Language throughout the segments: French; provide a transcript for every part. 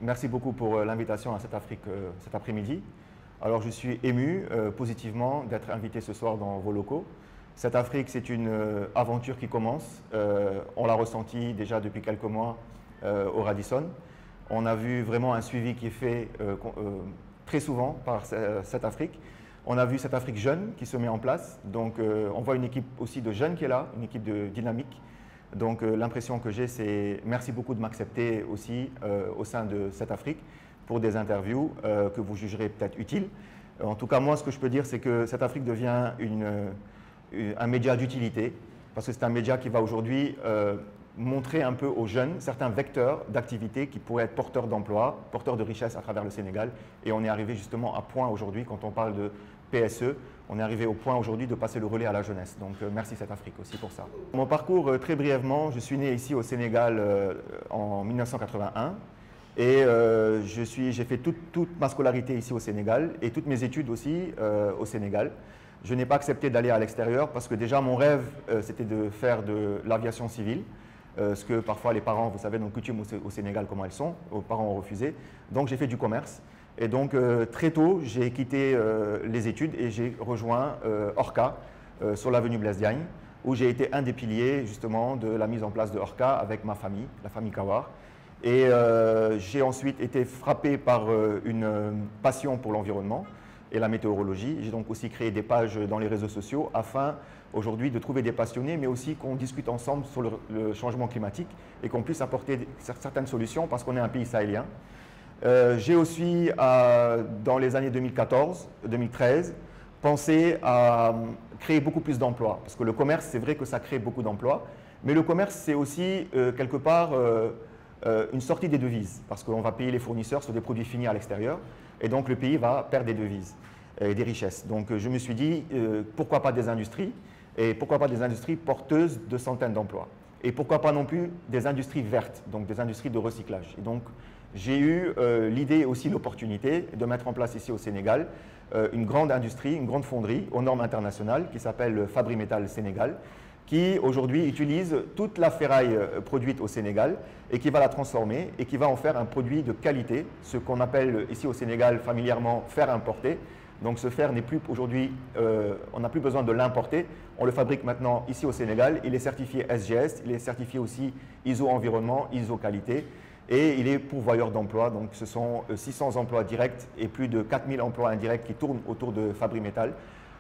Merci beaucoup pour l'invitation à cette Afrique cet après-midi. Alors, je suis ému positivement d'être invité ce soir dans vos locaux. Cette Afrique, c'est une aventure qui commence. On l'a ressenti déjà depuis quelques mois au Radisson. On a vu vraiment un suivi qui est fait très souvent par cette Afrique. On a vu cette Afrique jeune qui se met en place. Donc, on voit une équipe aussi de jeunes qui est là, une équipe de dynamique. Donc, l'impression que j'ai, c'est merci beaucoup de m'accepter aussi au sein de cette Afrique pour des interviews que vous jugerez peut-être utiles. En tout cas, moi, ce que je peux dire, c'est que cette Afrique devient un média d'utilité parce que c'est un média qui va aujourd'hui montrer un peu aux jeunes certains vecteurs d'activité qui pourraient être porteurs d'emploi, porteurs de richesse à travers le Sénégal. Et on est arrivé justement à point aujourd'hui, quand on parle de PSE, on est arrivé au point aujourd'hui de passer le relais à la jeunesse. Donc merci cette Afrique aussi pour ça. Mon parcours, très brièvement, je suis né ici au Sénégal en 1981 et j'ai fait toute ma scolarité ici au Sénégal et toutes mes études aussi au Sénégal. Je n'ai pas accepté d'aller à l'extérieur parce que déjà mon rêve c'était de faire de l'aviation civile. Ce que parfois les parents, vous savez, nos coutumes au Sénégal, comment elles sont, les parents ont refusé. Donc j'ai fait du commerce. Et donc très tôt, j'ai quitté les études et j'ai rejoint Orca sur l'avenue Blaise Diagne, où j'ai été un des piliers justement de la mise en place de Orca avec ma famille, la famille Kawar. Et j'ai ensuite été frappé par une passion pour l'environnement et la météorologie. J'ai donc aussi créé des pages dans les réseaux sociaux afin aujourd'hui de trouver des passionnés, mais aussi qu'on discute ensemble sur le changement climatique et qu'on puisse apporter certaines solutions parce qu'on est un pays sahélien. J'ai aussi, dans les années 2014-2013, pensé à créer beaucoup plus d'emplois. Parce que le commerce, c'est vrai que ça crée beaucoup d'emplois, mais le commerce, c'est aussi quelque part une sortie des devises. Parce qu'on va payer les fournisseurs sur des produits finis à l'extérieur, et donc le pays va perdre des devises et des richesses. Donc je me suis dit, pourquoi pas des industries, et pourquoi pas des industries porteuses de centaines d'emplois. Et pourquoi pas non plus des industries vertes, donc des industries de recyclage. Et donc, j'ai eu l'idée et aussi l'opportunité de mettre en place ici au Sénégal une grande industrie, une grande fonderie aux normes internationales qui s'appelle Fabrimetal Sénégal, qui aujourd'hui utilise toute la ferraille produite au Sénégal et qui va la transformer et qui va en faire un produit de qualité, ce qu'on appelle ici au Sénégal familièrement fer importé. Donc ce fer n'est plus aujourd'hui, on n'a plus besoin de l'importer, on le fabrique maintenant ici au Sénégal, il est certifié SGS, il est certifié aussi ISO environnement, ISO qualité. Et il est pourvoyeur d'emplois, donc ce sont 600 emplois directs et plus de 4000 emplois indirects qui tournent autour de Fabrimetal.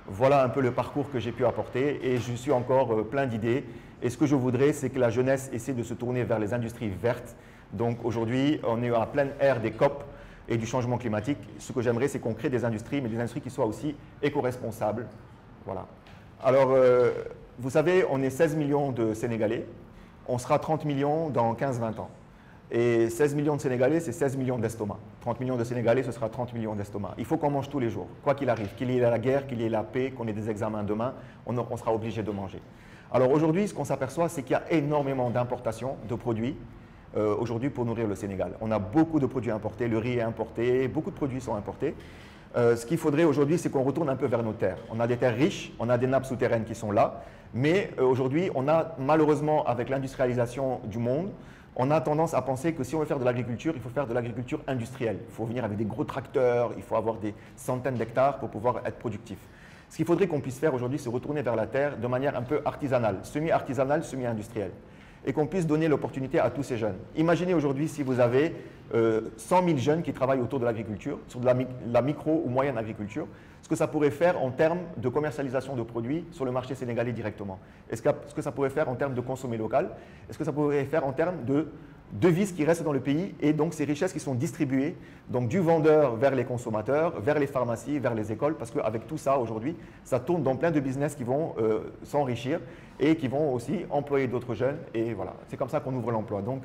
Voilà un peu le parcours que j'ai pu apporter et je suis encore plein d'idées. Et ce que je voudrais, c'est que la jeunesse essaie de se tourner vers les industries vertes. Donc aujourd'hui, on est à pleine ère des COP et du changement climatique. Ce que j'aimerais, c'est qu'on crée des industries, mais des industries qui soient aussi éco-responsables. Voilà. Alors, vous savez, on est 16 millions de Sénégalais. On sera 30 millions dans 15-20 ans. Et 16 millions de Sénégalais, c'est 16 millions d'estomacs. 30 millions de Sénégalais, ce sera 30 millions d'estomacs. Il faut qu'on mange tous les jours, quoi qu'il arrive, qu'il y ait la guerre, qu'il y ait la paix, qu'on ait des examens demain, on sera obligé de manger. Alors aujourd'hui, ce qu'on s'aperçoit, c'est qu'il y a énormément d'importations de produits aujourd'hui pour nourrir le Sénégal. On a beaucoup de produits importés, le riz est importé, beaucoup de produits sont importés. Ce qu'il faudrait aujourd'hui, c'est qu'on retourne un peu vers nos terres. On a des terres riches, on a des nappes souterraines qui sont là, mais aujourd'hui, on a malheureusement, avec l'industrialisation du monde, on a tendance à penser que si on veut faire de l'agriculture, il faut faire de l'agriculture industrielle. Il faut venir avec des gros tracteurs, il faut avoir des centaines d'hectares pour pouvoir être productif. Ce qu'il faudrait qu'on puisse faire aujourd'hui, c'est retourner vers la terre de manière un peu artisanale, semi-artisanale, semi-industrielle. Et qu'on puisse donner l'opportunité à tous ces jeunes. Imaginez aujourd'hui si vous avez 100 000 jeunes qui travaillent autour de l'agriculture, sur de la micro ou moyenne agriculture, ce que ça pourrait faire en termes de commercialisation de produits sur le marché sénégalais directement. Ce que ça pourrait faire en termes de consommer local, est-ce que ça pourrait faire en termes de devises qui restent dans le pays et donc ces richesses qui sont distribuées donc du vendeur vers les consommateurs, vers les pharmacies, vers les écoles, parce qu'avec tout ça aujourd'hui, ça tourne dans plein de business qui vont s'enrichir et qui vont aussi employer d'autres jeunes et voilà, c'est comme ça qu'on ouvre l'emploi. Donc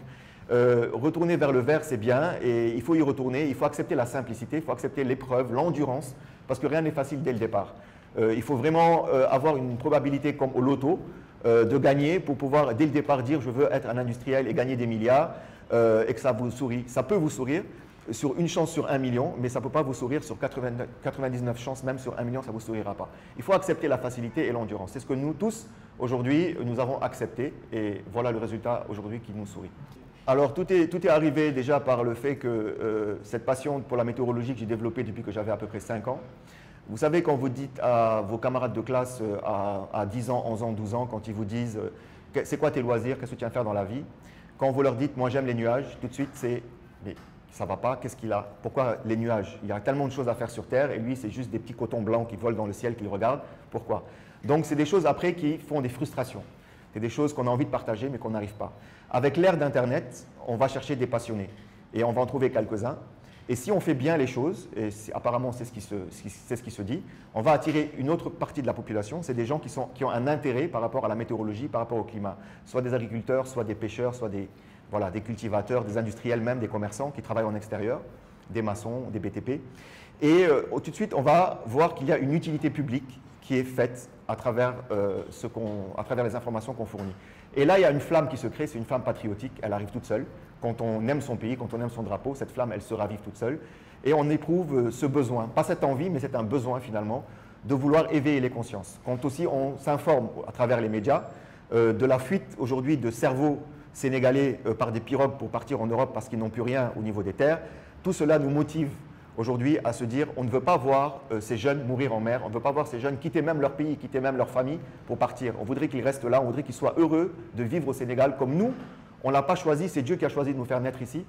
retourner vers le vert, c'est bien et il faut y retourner, il faut accepter la simplicité, il faut accepter l'épreuve, l'endurance, parce que rien n'est facile dès le départ. Il faut vraiment avoir une probabilité comme au loto de gagner pour pouvoir dès le départ dire je veux être un industriel et gagner des milliards et que ça vous sourit. Ça peut vous sourire sur une chance sur 1 million, mais ça ne peut pas vous sourire sur 99 chances, même sur 1 million, ça ne vous sourira pas. Il faut accepter la facilité et l'endurance. C'est ce que nous tous, aujourd'hui, nous avons accepté et voilà le résultat aujourd'hui qui nous sourit. Alors, tout est arrivé déjà par le fait que cette passion pour la météorologie que j'ai développée depuis que j'avais à peu près 5 ans. Vous savez, quand vous dites à vos camarades de classe à 10 ans, 11 ans, 12 ans, quand ils vous disent c'est quoi tes loisirs, qu'est-ce que tu viens faire dans la vie? Quand vous leur dites moi j'aime les nuages, tout de suite c'est mais ça ne va pas, qu'est-ce qu'il a? Pourquoi les nuages? Il y a tellement de choses à faire sur Terre et lui c'est juste des petits cotons blancs qui volent dans le ciel qu'il regarde. Pourquoi? Donc c'est des choses après qui font des frustrations. C'est des choses qu'on a envie de partager mais qu'on n'arrive pas. Avec l'ère d'Internet, on va chercher des passionnés et on va en trouver quelques-uns. Et si on fait bien les choses, et apparemment c'est ce qui se dit, on va attirer une autre partie de la population. C'est des gens qui ont un intérêt par rapport à la météorologie, par rapport au climat. Soit des agriculteurs, soit des pêcheurs, soit des cultivateurs, des industriels même, des commerçants qui travaillent en extérieur, des maçons, des BTP. Et tout de suite, on va voir qu'il y a une utilité publique qui est faite à travers les informations qu'on fournit. Et là, il y a une flamme qui se crée, c'est une flamme patriotique, elle arrive toute seule. Quand on aime son pays, quand on aime son drapeau, cette flamme, elle se ravive toute seule. Et on éprouve ce besoin, pas cette envie, mais c'est un besoin finalement, de vouloir éveiller les consciences. Quand aussi on s'informe à travers les médias de la fuite aujourd'hui de cerveaux sénégalais par des pirogues pour partir en Europe parce qu'ils n'ont plus rien au niveau des terres, tout cela nous motive aujourd'hui à se dire on ne veut pas voir ces jeunes mourir en mer, on ne veut pas voir ces jeunes quitter même leur pays, quitter même leur famille pour partir. On voudrait qu'ils restent là, on voudrait qu'ils soient heureux de vivre au Sénégal comme nous. On ne l'a pas choisi, c'est Dieu qui a choisi de nous faire naître ici.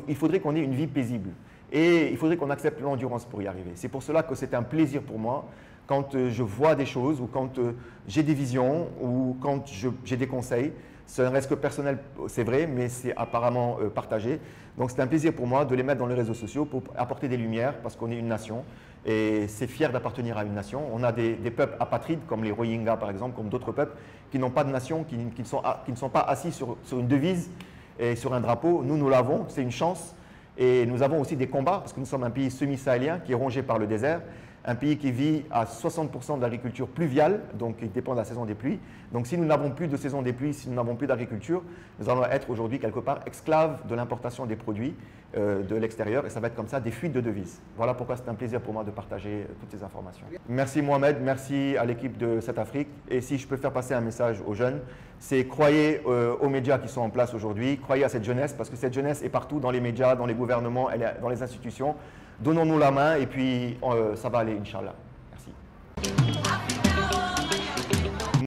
Il faudrait qu'on ait une vie paisible et il faudrait qu'on accepte l'endurance pour y arriver. C'est pour cela que c'est un plaisir pour moi quand je vois des choses ou quand j'ai des visions ou quand j'ai des conseils. Ce ne reste que personnel, c'est vrai, mais c'est apparemment partagé. Donc c'est un plaisir pour moi de les mettre dans les réseaux sociaux pour apporter des lumières parce qu'on est une nation et c'est fier d'appartenir à une nation. On a des peuples apatrides comme les Rohingyas par exemple, comme d'autres peuples qui n'ont pas de nation, qui ne sont pas assis sur une devise et sur un drapeau. Nous l'avons, c'est une chance. Et nous avons aussi des combats parce que nous sommes un pays semi-sahélien qui est rongé par le désert. Un pays qui vit à 60% de l'agriculture pluviale, donc qui dépend de la saison des pluies. Donc si nous n'avons plus de saison des pluies, si nous n'avons plus d'agriculture, nous allons être aujourd'hui quelque part esclaves de l'importation des produits de l'extérieur et ça va être comme ça des fuites de devises. Voilà pourquoi c'est un plaisir pour moi de partager toutes ces informations. Merci Mohamed, merci à l'équipe de Cette Afrique et si je peux faire passer un message aux jeunes, c'est croyez aux médias qui sont en place aujourd'hui, croyez à cette jeunesse parce que cette jeunesse est partout dans les médias, dans les gouvernements, elle est dans les institutions. Donnons-nous la main et puis ça va aller, Inch'Allah.